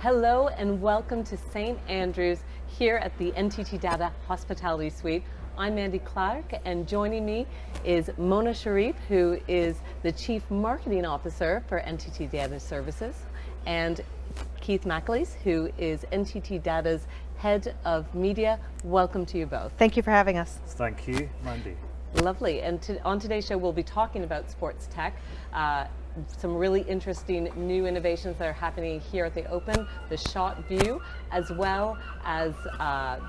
Hello and welcome to St. Andrews here at the NTT DATA Hospitality Suite. I'm Mandy Clark, and joining me is Mona Charif, who is the Chief Marketing Officer for NTT DATA Services, and Keith McAleese, who is NTT DATA's Head of Media. Welcome to you both. Thank you for having us. Thank you, Mandy. Lovely. And on today's show, we'll be talking about sports tech. Some really interesting new innovations that are happening here at the Open, the ShotView, as well as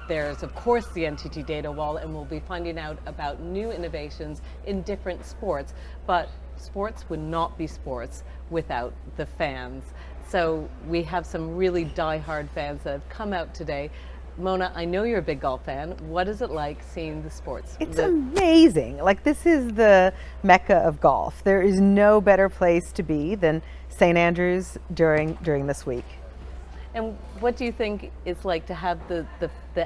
there's of course the NTT Data Wall, and we'll be finding out about new innovations in different sports. But sports would not be sports without the fans. So we have some really die-hard fans that have come out today. Mona, I know you're a big golf fan. What is it like seeing the sports? It's amazing. Like, this is the mecca of golf. There is no better place to be than St. Andrews during this week. And what do you think it's like to have the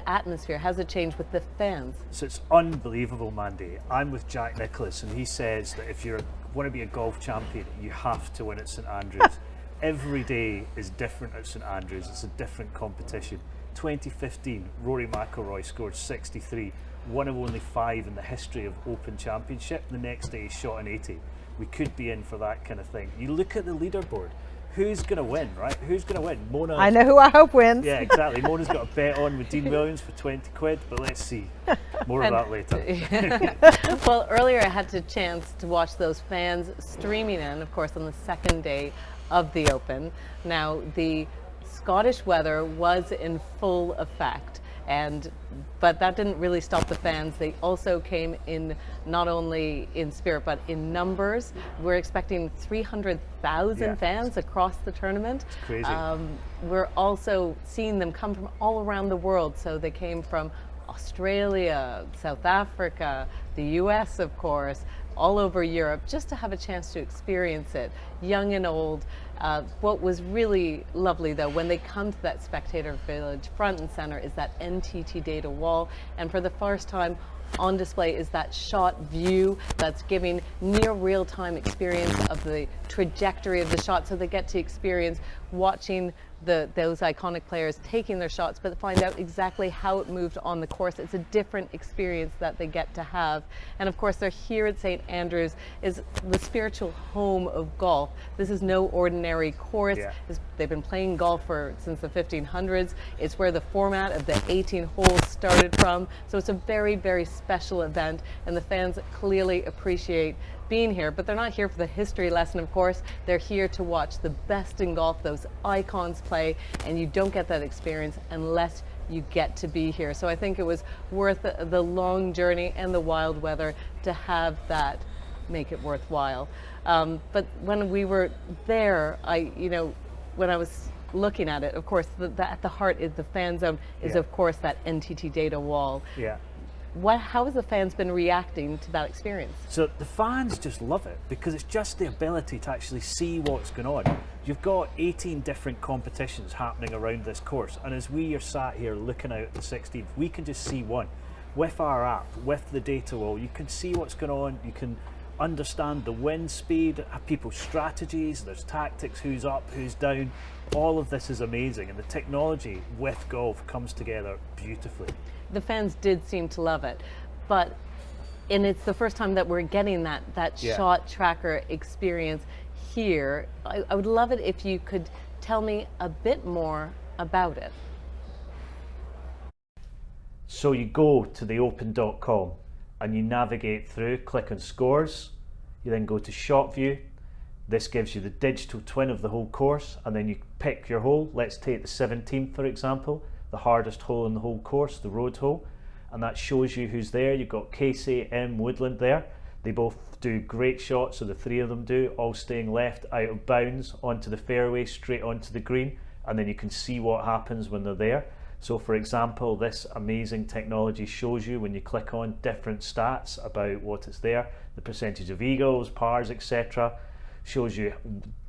atmosphere? How's it changed with the fans? So it's unbelievable, Mandy. I'm with Jack Nicklaus, and he says that if you want to be a golf champion, you have to win at St. Andrews. Every day is different at St. Andrews. It's a different competition. 2015, Rory McIlroy scored 63, one of only 5 in the history of Open Championship. The next day he shot an 80. We could be in for that kind of thing. You look at the leaderboard. Who's going to win, right? Who's going to win? Mona. I know who I hope wins. Yeah, exactly. Mona's got a bet on with Dean Williams for 20 quid, but let's see. More of that later. Well, earlier I had the chance to watch those fans streaming in, of course, on the second day of the Open. Now, the Scottish weather was in full effect, but that didn't really stop the fans. They also came in not only in spirit but in numbers. We're expecting 300,000 fans across the tournament. It's crazy. We're also seeing them come from all around the world. So they came from Australia, South Africa, the US, of course, all over Europe, just to have a chance to experience it, young and old. What was really lovely, though, when they come to that spectator village, front and center is that NTT Data Wall, and for the first time on display is that ShotView that's giving near real-time experience of the trajectory of the shot, so they get to experience watching those iconic players taking their shots, but find out exactly how it moved on the course. It's a different experience that they get to have. And of course, they're here at St. Andrews, is the spiritual home of golf. This is no ordinary course. Yeah. They've been playing golf since the 1500s. It's where the format of the 18 holes started from. So it's a very, very special event, and the fans clearly appreciate being here, but they're not here for the history lesson, of course. They're here to watch the best in golf, those icons play, and you don't get that experience unless you get to be here. So I think it was worth the long journey and the wild weather to have that make it worthwhile. But when we were there, when I was looking at it, of course, at the heart is the fan zone, is of course that NTT Data Wall. Yeah. How has the fans been reacting to that experience? So the fans just love it because it's just the ability to actually see what's going on. You've got 18 different competitions happening around this course, and as we are sat here looking out at the 16th, we can just see one. With our app, with the data wall, you can see what's going on, you can understand the wind speed, people's strategies, there's tactics, who's up, who's down. All of this is amazing, and the technology with golf comes together beautifully. The fans did seem to love it, and it's the first time that we're getting that shot tracker experience here. I would love it if you could tell me a bit more about it. So you go to theopen.com and you navigate through, click on scores, you then go to ShotView. This gives you the digital twin of the whole course, and then you pick your hole. Let's take the 17th, for example, the hardest hole in the whole course, the road hole, and that shows you who's there. You've got Casey, Woodland there. They both do great shots, so the 3 of them do, all staying left out of bounds onto the fairway, straight onto the green, and then you can see what happens when they're there. So for example, this amazing technology shows you when you click on different stats about what is there, the percentage of eagles, pars, etc. Shows you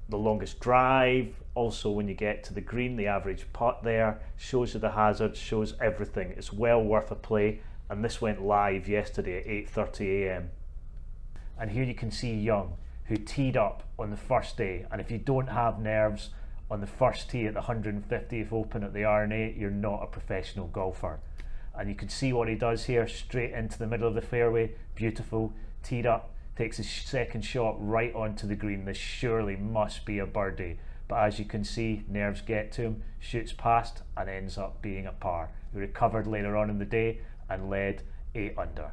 the longest drive, also when you get to the green, the average putt there, shows you the hazards, shows everything. It's well worth a play, and this went live yesterday at 8:30 a.m. And here you can see Young, who teed up on the first day, and if you don't have nerves, on the first tee at the 150th Open at the R&A, you're not a professional golfer. And you can see what he does here, straight into the middle of the fairway, beautiful, teed up, takes his second shot right onto the green. This surely must be a birdie. But as you can see, nerves get to him, shoots past and ends up being a par. He recovered later on in the day and led 8 under.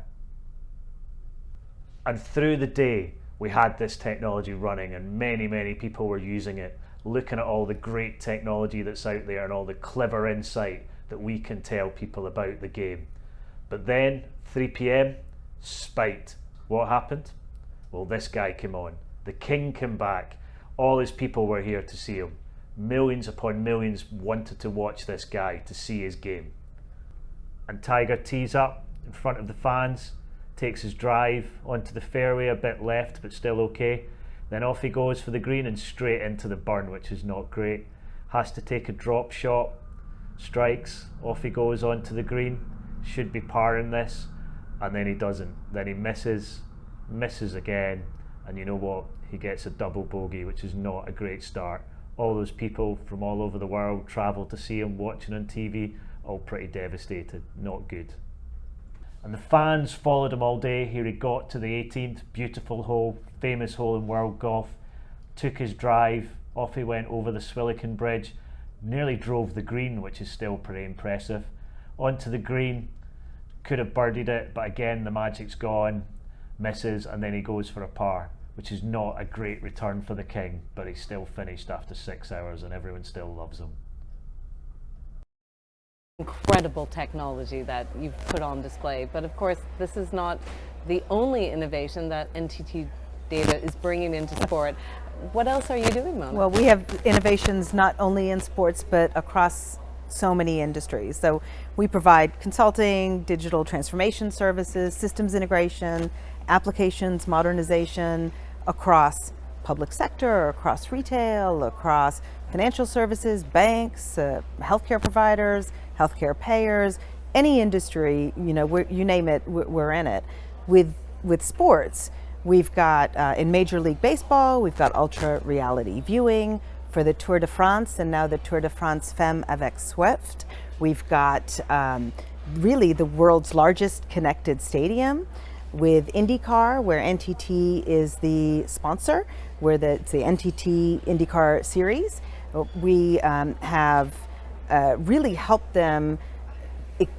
And through the day, we had this technology running and many people were using it, looking at all the great technology that's out there and all the clever insight that we can tell people about the game. But then, 3 p.m, spite. What happened? Well, this guy came on. The king came back. All his people were here to see him. Millions upon millions wanted to watch this guy, to see his game. And Tiger tees up in front of the fans, takes his drive onto the fairway, a bit left but still okay. Then off he goes for the green and straight into the burn, which is not great. Has to take a drop shot, strikes, off he goes onto the green, should be parring this, and then he doesn't. Then he misses again, and you know what? He gets a double bogey, which is not a great start. All those people from all over the world travel to see him, watching on TV, all pretty devastated, not good. And the fans followed him all day. Here he got to the 18th, beautiful hole, famous hole in world golf, took his drive, off he went over the Swillican Bridge, nearly drove the green, which is still pretty impressive. Onto the green, could have birdied it, but again the magic's gone, misses, and then he goes for a par, which is not a great return for the king, but he still finished after 6 hours and everyone still loves him. Incredible technology that you've put on display, but of course this is not the only innovation that NTT Data is bringing into sport. What else are you doing, Mona? Well, we have innovations not only in sports but across so many industries. So we provide consulting, digital transformation services, systems integration, applications modernization across public sector, across retail, across financial services, banks, healthcare providers, healthcare payers, any industry, you know, you name it, we're in it. With sports, we've got in Major League Baseball, we've got ultra reality viewing for the Tour de France and now the Tour de France Femme avec Swift. We've got really the world's largest connected stadium with IndyCar, where NTT is the sponsor, where it's the NTT IndyCar series. We have really helped them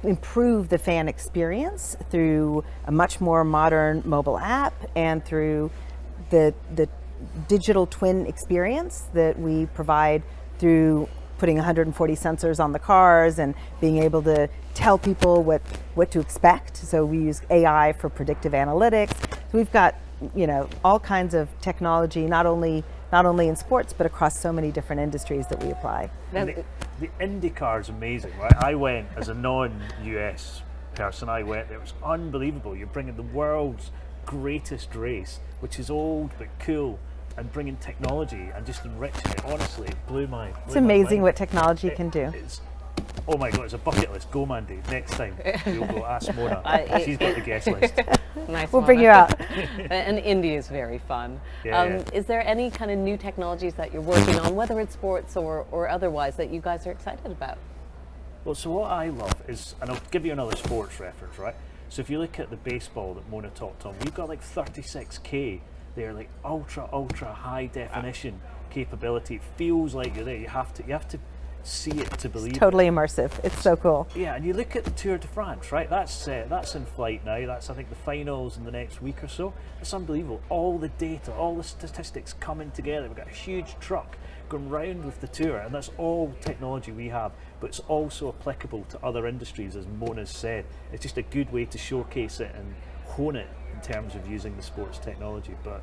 improve the fan experience through a much more modern mobile app and through the digital twin experience that we provide through putting 140 sensors on the cars and being able to tell people what to expect. So we use AI for predictive analytics. So we've got, you know, all kinds of technology, not only in sports, but across so many different industries that we apply. The IndyCar is amazing, right? I went as a non-US person, it was unbelievable. You're bringing the world's greatest race, which is old but cool, and bringing technology and just enriching it. Honestly, it blew my mind. It's amazing what technology can do. Oh my God, it's a bucket list. Go, Mandy. Next time, we'll go ask Mona. She's got the guest list. Nice. We'll bring you out. And India is very fun. Yeah. Is there any kind of new technologies that you're working on, whether it's sports or otherwise, that you guys are excited about? Well, so what I love is, and I'll give you another sports reference, right? So if you look at the baseball that Mona talked on, we've got like 36K. They're like ultra high definition capability. It feels like you're there. You have to see it to believe it's totally immersive. It's so cool. Yeah, and you look at the Tour de France, right? That's in flight now. That's, I think, the finals in the next week or so. It's unbelievable. All the data, all the statistics coming together. We've got a huge truck going round with the tour, and that's all technology we have, but it's also applicable to other industries, as Mona's said. It's just a good way to showcase it and hone it in terms of using the sports technology. But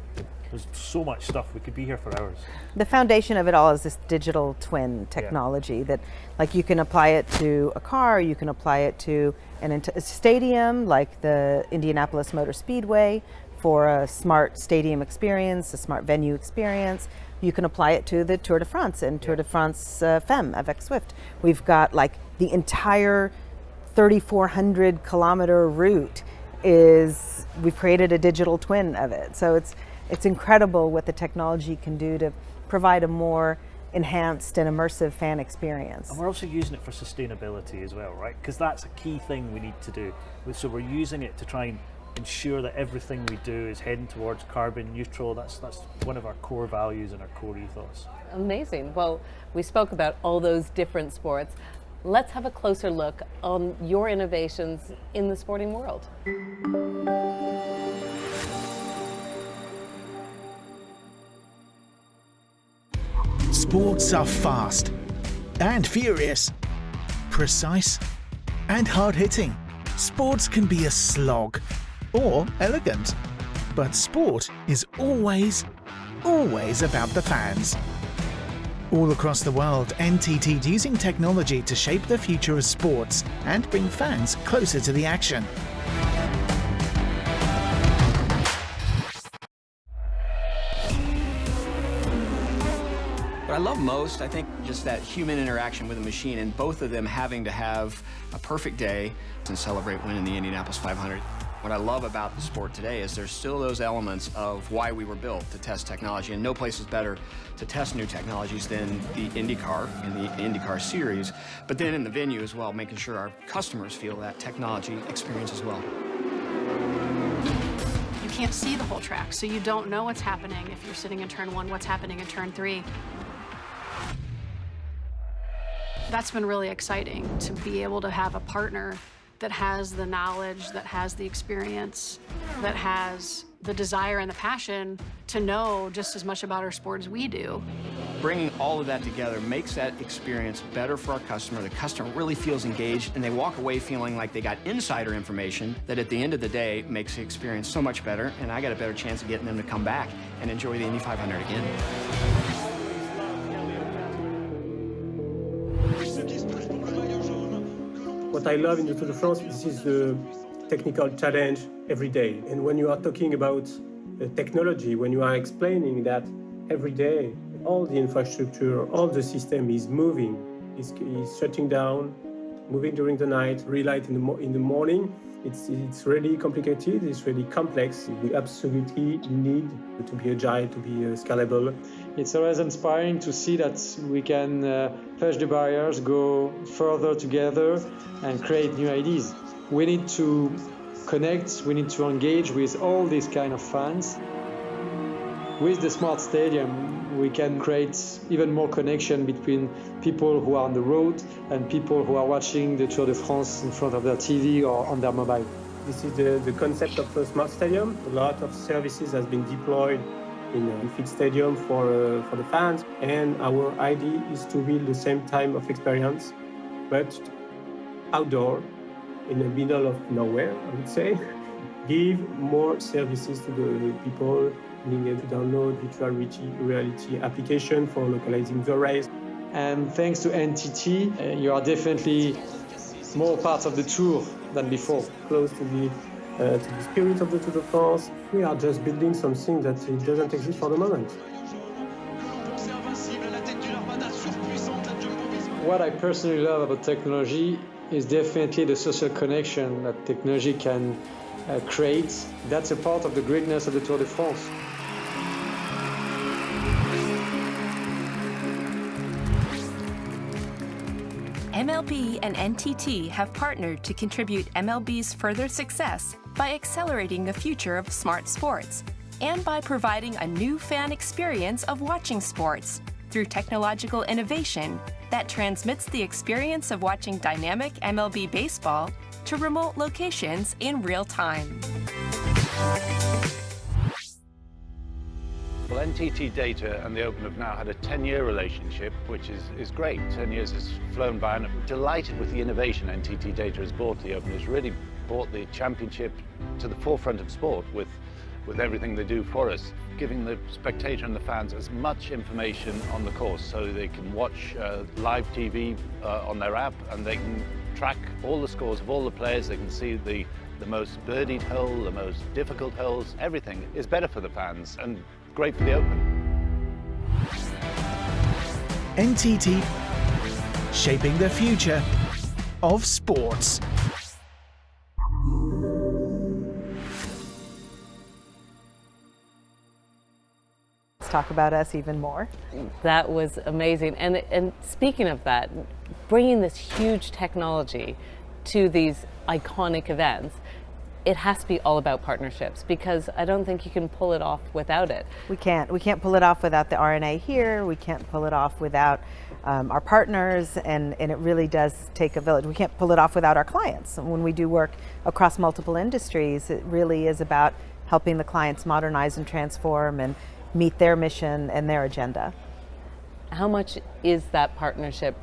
there's so much stuff, we could be here for hours. The foundation of it all is this digital twin technology that, like, you can apply it to a car, you can apply it to a stadium like the Indianapolis Motor Speedway for a smart stadium experience, a smart venue experience. You can apply it to the Tour de France and Tour de France Femme avec Swift. We've got like the entire 3,400 kilometer route we've created a digital twin of it. So it's incredible what the technology can do to provide a more enhanced and immersive fan experience. And we're also using it for sustainability as well, right? Because that's a key thing we need to do. So we're using it to try and ensure that everything we do is heading towards carbon neutral. That's one of our core values and our core ethos. Amazing. Well, we spoke about all those different sports. Let's have a closer look on your innovations in the sporting world. Sports are fast and furious, precise and hard-hitting. Sports can be a slog or elegant, but sport is always about the fans. All across the world, NTT is using technology to shape the future of sports and bring fans closer to the action. What I love most, I think, just that human interaction with a machine, and both of them having to have a perfect day and celebrate winning the Indianapolis 500. What I love about the sport today is there's still those elements of why we were built, to test technology, and no place is better to test new technologies than the IndyCar and the IndyCar series, but then in the venue as well, making sure our customers feel that technology experience as well. You can't see the whole track, so you don't know what's happening if you're sitting in turn 1, what's happening in turn 3. That's been really exciting, to be able to have a partner that has the knowledge, that has the experience, that has the desire and the passion to know just as much about our sport as we do. Bringing all of that together makes that experience better for our customer. The customer really feels engaged, and they walk away feeling like they got insider information that at the end of the day makes the experience so much better, and I got a better chance of getting them to come back and enjoy the Indy 500 again. What I love in the Tour de France, this is the technical challenge every day. And when you are talking about technology, when you are explaining that every day, all the infrastructure, all the system is moving, is shutting down, moving during the night, relight in the morning, it's really complicated, it's really complex. We absolutely need to be agile, to be scalable. It's always inspiring to see that we can push the barriers, go further together and create new ideas. We need to connect, we need to engage with all these kind of fans. With the smart stadium, we can create even more connection between people who are on the road and people who are watching the Tour de France in front of their TV or on their mobile. This is the concept of a smart stadium. A lot of services has been deployed in a fit stadium for the fans, and our idea is to build the same type of experience, but outdoor, in the middle of nowhere, I would say. Give more services to the people needing to download virtual reality application for localizing the race. And thanks to NTT, you are definitely more part of the tour than before. Close to the spirit of the Tour de France. We are just building something that it doesn't exist for the moment. What I personally love about technology is definitely the social connection that technology can create. That's a part of the greatness of the Tour de France. MLB and NTT have partnered to contribute MLB's further success by accelerating the future of smart sports and by providing a new fan experience of watching sports through technological innovation that transmits the experience of watching dynamic MLB baseball to remote locations in real time. Well, NTT DATA and the Open have now had a 10-year relationship, which is great. 10 years has flown by, and I'm delighted with the innovation NTT DATA has brought to the Open. It's really brought the championship to the forefront of sport with everything they do for us, giving the spectator and the fans as much information on the course so they can watch live TV on their app, and they can track all the scores of all the players. They can see the most birdied hole, the most difficult holes. Everything is better for the fans and great for the Open. NTT, shaping the future of sports. talk about us even more. That was amazing. And speaking of that, bringing this huge technology to these iconic events, it has to be all about partnerships, because I don't think you can pull it off without it. We can't pull it off without the RNA here. We can't pull it off without our partners, and it really does take a village. We can't pull it off without our clients. When we do work across multiple industries, it really is about helping the clients modernize and transform and meet their mission and their agenda. How much is that partnership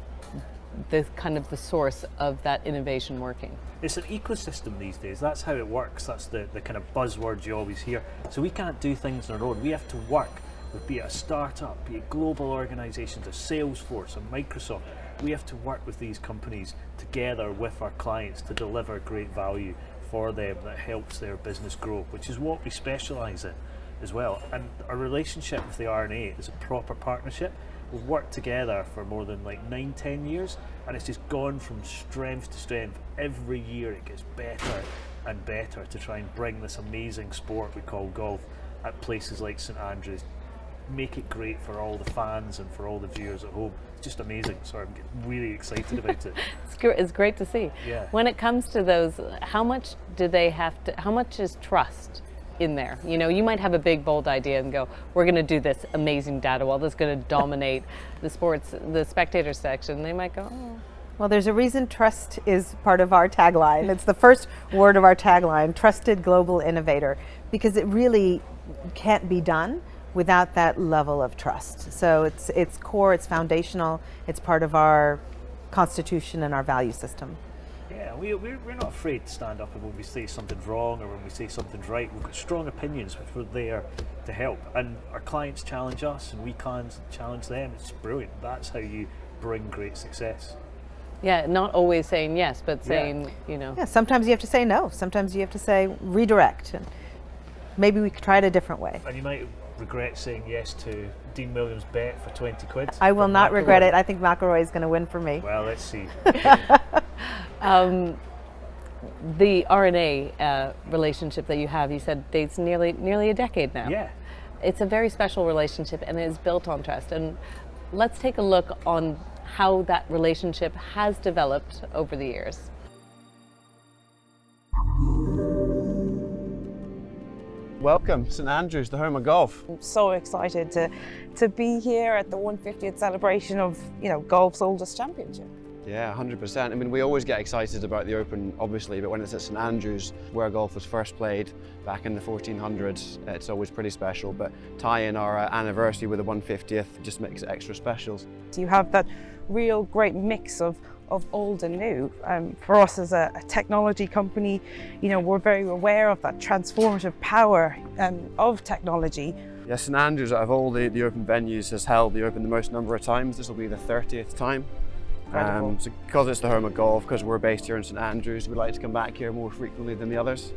the kind of the source of that innovation working? It's an ecosystem these days. That's how it works. That's the kind of buzzwords you always hear. So we can't do things on our own. We have to work with, be it a startup, be it global organizations, a Salesforce, a Microsoft. We have to work with these companies together with our clients to deliver great value for them that helps their business grow, which is what we specialize in as well. And our relationship with the RNA is a proper partnership. We've worked together for more than like 9-10 years, and it's just gone from strength to strength. Every year it gets better and better to try and bring this amazing sport we call golf at places like St Andrews. Make it great for all the fans and for all the viewers at home. It's just amazing. So I'm getting really excited about it. It's great to see. Yeah. When it comes to those, how much do they have to, how much is trust in there? You know, you might have a big bold idea and go, we're going to do this amazing data wall that's going to dominate the spectator section. They might go, oh. Well, there's a reason trust is part of our tagline. It's the first word of our tagline, trusted global innovator, because it really can't be done without that level of trust. So it's core, it's foundational, it's part of our constitution and our value system. Yeah, we're not afraid to stand up when we say something's wrong or when we say something's right. We've got strong opinions, which we're there to help. And our clients challenge us and we can challenge them. It's brilliant. That's how you bring great success. Yeah, not always saying yes, but saying, you know. Yeah, sometimes you have to say no. Sometimes you have to say redirect. And maybe we could try it a different way. And you might regret saying yes to Dean Williams' bet for 20 quid. I will not regret it. I think McElroy is going to win for me. Well, let's see. The RNA relationship that you have, you said dates nearly a decade now. Yeah. It's a very special relationship and it is built on trust. And let's take a look on how that relationship has developed over the years. Welcome, St Andrews, the home of golf. I'm so excited to be here at the 150th celebration of, you know, golf's oldest championship. Yeah, 100%. I mean, we always get excited about the Open, obviously, but when it's at St Andrews, where golf was first played back in the 1400s, it's always pretty special. But tie in our anniversary with the 150th just makes it extra special. So you have that real great mix of old and new. For us as a technology company, you know, we're very aware of that transformative power of technology. Yeah, St Andrews, out of all the Open venues, has held the Open the most number of times. This will be the 30th time. So because it's the home of golf, because we're based here in St Andrews, we like to come back here more frequently than the others.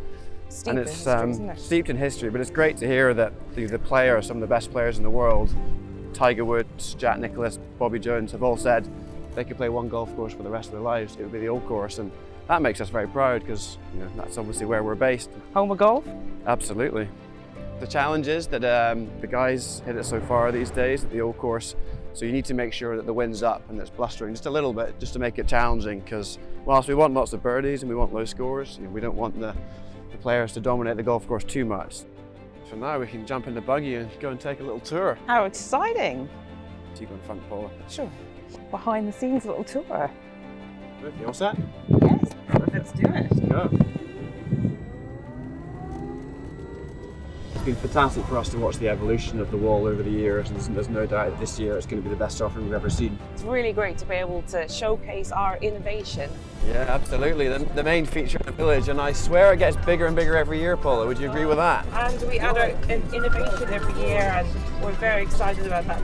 Steeped and it's in history, isn't it? Steeped in history, but it's great to hear that the players, some of the best players in the world, Tiger Woods, Jack Nicklaus, Bobby Jones, have all said they could play one golf course for the rest of their lives. It would be the Old Course, and that makes us very proud because, you know, that's obviously where we're based. Home of golf? Absolutely. The challenge is that the guys hit it so far these days at the Old Course, so you need to make sure that the wind's up and it's blustering just a little bit, just to make it challenging, because whilst we want lots of birdies and we want low scores, you know, we don't want the players to dominate the golf course too much. So now we can jump in the buggy and go and take a little tour. How exciting! So you go in front, Paula. Sure. Behind the scenes little tour. You all set? Yes, let's do it. Let's go. It's been fantastic for us to watch the evolution of the wall over the years, and there's no doubt that this year it's going to be the best offering we've ever seen. It's really great to be able to showcase our innovation. Yeah, absolutely. The main feature of the village, and I swear it gets bigger and bigger every year, Paula. Would you agree with that? And we add an innovation every year, and we're very excited about that.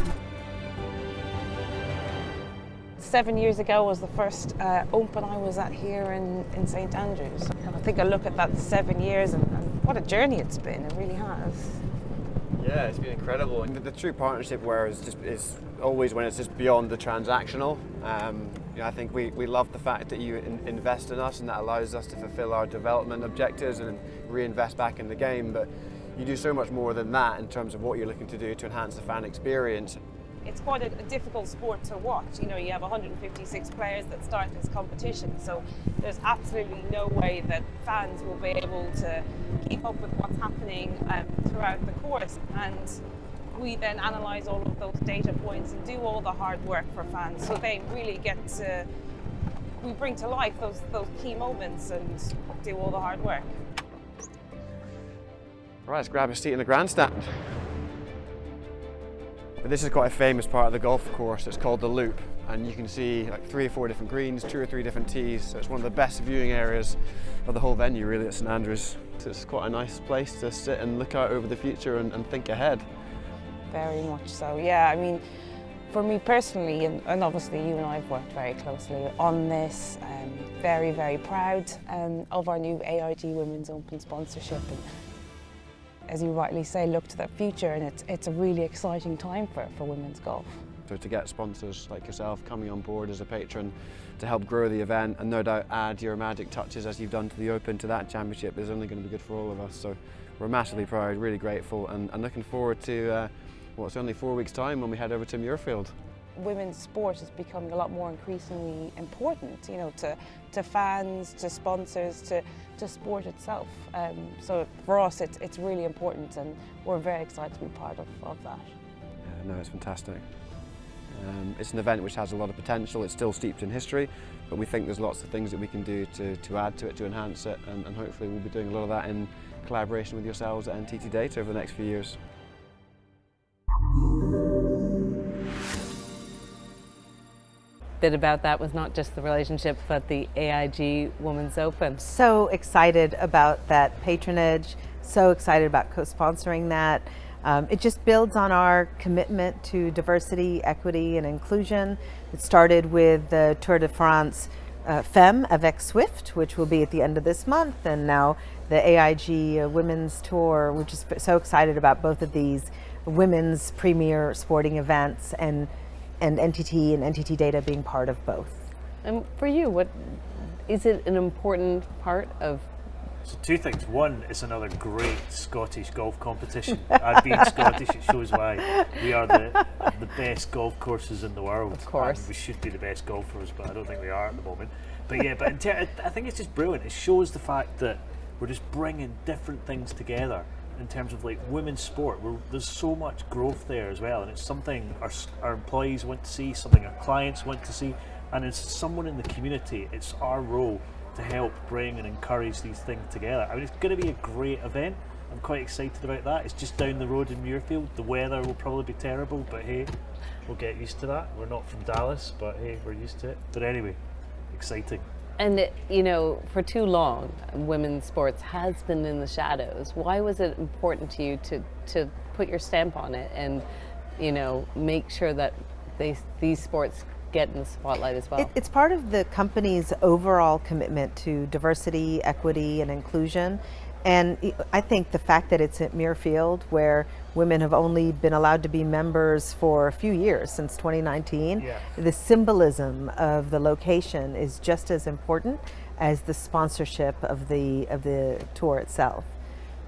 7 years ago was the first Open I was at here in St Andrews. And I think I look at that 7 years and what a journey it's been, it really has. Yeah, it's been incredible. And the true partnership where is always when it's just beyond the transactional. You know, I think we love the fact that you invest in us, and that allows us to fulfill our development objectives and reinvest back in the game. But you do so much more than that in terms of what you're looking to do to enhance the fan experience. It's quite a difficult sport to watch. You know, you have 156 players that start this competition, so there's absolutely no way that fans will be able to keep up with what's happening throughout the course. And we then analyse all of those data points and do all the hard work for fans, so they really get to, we bring to life those key moments and do all the hard work. Right, let's grab a seat in the grandstand. But this is quite a famous part of the golf course. It's called the Loop, and you can see like 3 or 4 different greens, 2 or 3 different tees. So it's one of the best viewing areas of the whole venue, really, at St Andrews. So it's quite a nice place to sit and look out over the future and think ahead. Very much so, yeah. I mean, for me personally, and obviously you and I have worked very closely on this, very, very proud of our new AIG Women's Open sponsorship. And as you rightly say, look to that future, and it's a really exciting time for women's golf. So to get sponsors like yourself coming on board as a patron to help grow the event and no doubt add your magic touches as you've done to the Open to that championship is only going to be good for all of us. So we're massively proud, really grateful, and looking forward to it's only 4 weeks' time when we head over to Muirfield. Women's sport is becoming a lot more increasingly important, you know, to fans, to sponsors, to sport itself. So for us, it's really important, and we're very excited to be part of that. Yeah, no, it's fantastic. It's an event which has a lot of potential. It's still steeped in history, but we think there's lots of things that we can do to add to it, to enhance it, and hopefully we'll be doing a lot of that in collaboration with yourselves at NTT DATA over the next few years. Bit about that was not just the relationship, but the AIG Women's Open. So excited about that patronage, so excited about co-sponsoring that. It just builds on our commitment to diversity, equity, and inclusion. It started with the Tour de France Femme avec Swift, which will be at the end of this month, and now the AIG Women's Tour. We're just so excited about both of these women's premier sporting events, and NTT and NTT DATA being part of both. And for you, what is it an important part of? So 2 things. One, it's another great Scottish golf competition. I've been Scottish, it shows why. We are the best golf courses in the world. Of course. And we should be the best golfers, but I don't think we are at the moment. But yeah, but I think it's just brilliant. It shows the fact that we're just bringing different things together in terms of like women's sport. There's so much growth there as well, and it's something our employees want to see, something our clients want to see, and as someone in the community, it's our role to help bring and encourage these things together. I mean, it's going to be a great event. I'm quite excited about that. It's just down the road in Muirfield. The weather will probably be terrible, but hey, we'll get used to that. We're not from Dallas, but hey, we're used to it. But anyway, exciting. And you know, for too long, women's sports has been in the shadows. Why was it important to you to put your stamp on it and, you know, make sure that these sports get in the spotlight as well? It's part of the company's overall commitment to diversity, equity, and inclusion. And I think the fact that it's at Muirfield, where women have only been allowed to be members for a few years, since 2019, the symbolism of the location is just as important as the sponsorship of the tour itself.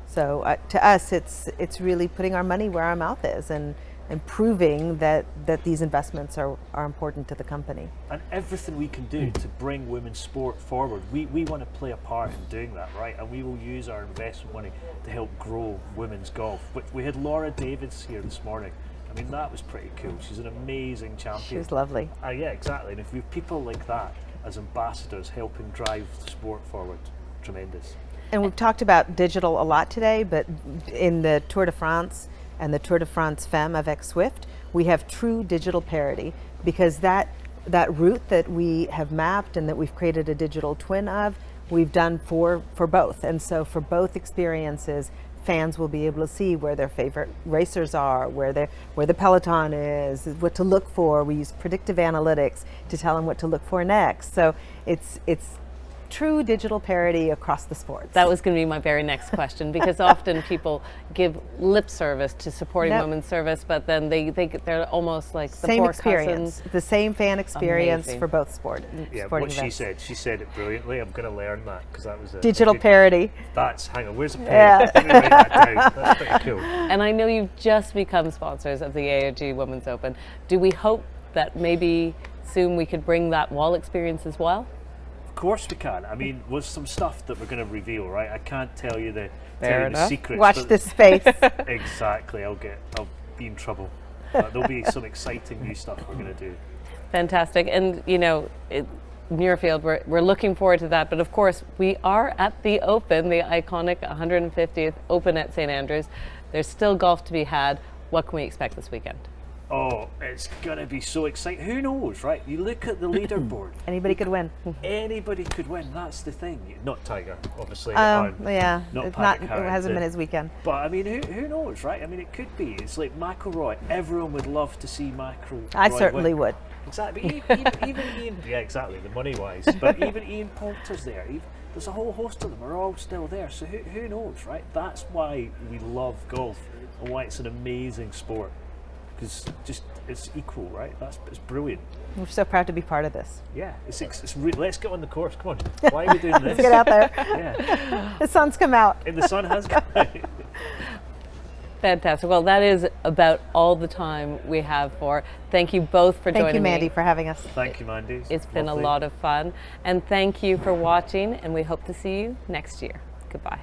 So to us, it's really putting our money where our mouth is, and proving that these investments are important to the company. And everything we can do to bring women's sport forward, we want to play a part in doing that, right? And we will use our investment money to help grow women's golf. We had Laura Davids here this morning. I mean, that was pretty cool. She's an amazing champion. She was lovely. Yeah, exactly. And if we have people like that as ambassadors helping drive the sport forward, tremendous. And we've talked about digital a lot today, but in the Tour de France and the Tour de France Femme avec Swift, we have true digital parity, because that route that we have mapped and that we've created a digital twin of, we've done for both. And so for both experiences, fans will be able to see where their favorite racers are, where the peloton is, what to look for. We use predictive analytics to tell them what to look for next. So it's true digital parity across the sports. That was going to be my very next question, because often people give lip service to supporting women's service, but then they're almost like the same poor experience, cousins. the same fan experience Amazing. for both sport. Yeah, sporting what events. she said it brilliantly. I'm going to learn that because that was a Digital good, parity. hang on, where's the pen? Yeah. Let me write that down. That's pretty cool. And I know you've just become sponsors of the AOG Women's Open. Do we hope that maybe soon we could bring that wall experience as well? Of course we can. I mean, there's some stuff that we're going to reveal, right? I can't tell you the secrets. Watch but this space. Exactly. I'll be in trouble. There'll be some exciting new stuff we're going to do. Fantastic. And you know, Muirfield, we're looking forward to that. But of course, we are at the Open, the iconic 150th Open at St. Andrews. There's still golf to be had. What can we expect this weekend? Oh, it's going to be so exciting. Who knows, right? You look at the leaderboard. Anybody could win. Anybody could win. That's the thing. Not Tiger, obviously. Yeah, Not it's Patrick it Harrington. hasn't been his weekend. But I mean, who knows, right? I mean, it could be. It's like McIlroy. Everyone would love to see McIlroy. I certainly win. would. Exactly. Even Ian. Yeah, exactly. The money wise. But even Ian Poulter's there. There's a whole host of them are all still there. So who knows, right? That's why we love golf and why it's an amazing sport. Because it's equal, right? It's brilliant. We're so proud to be part of this. Yeah, let's get on the course. Come on. Why are we doing this? Let's get out there. Yeah. The sun's come out. And the sun has come out. Fantastic. Well, that is about all the time we have for. Thank you both for joining me. Thank you, Mandy, for having us. Thank you, Mandy. It's been lovely. a lot of fun. And thank you for watching, and we hope to see you next year. Goodbye.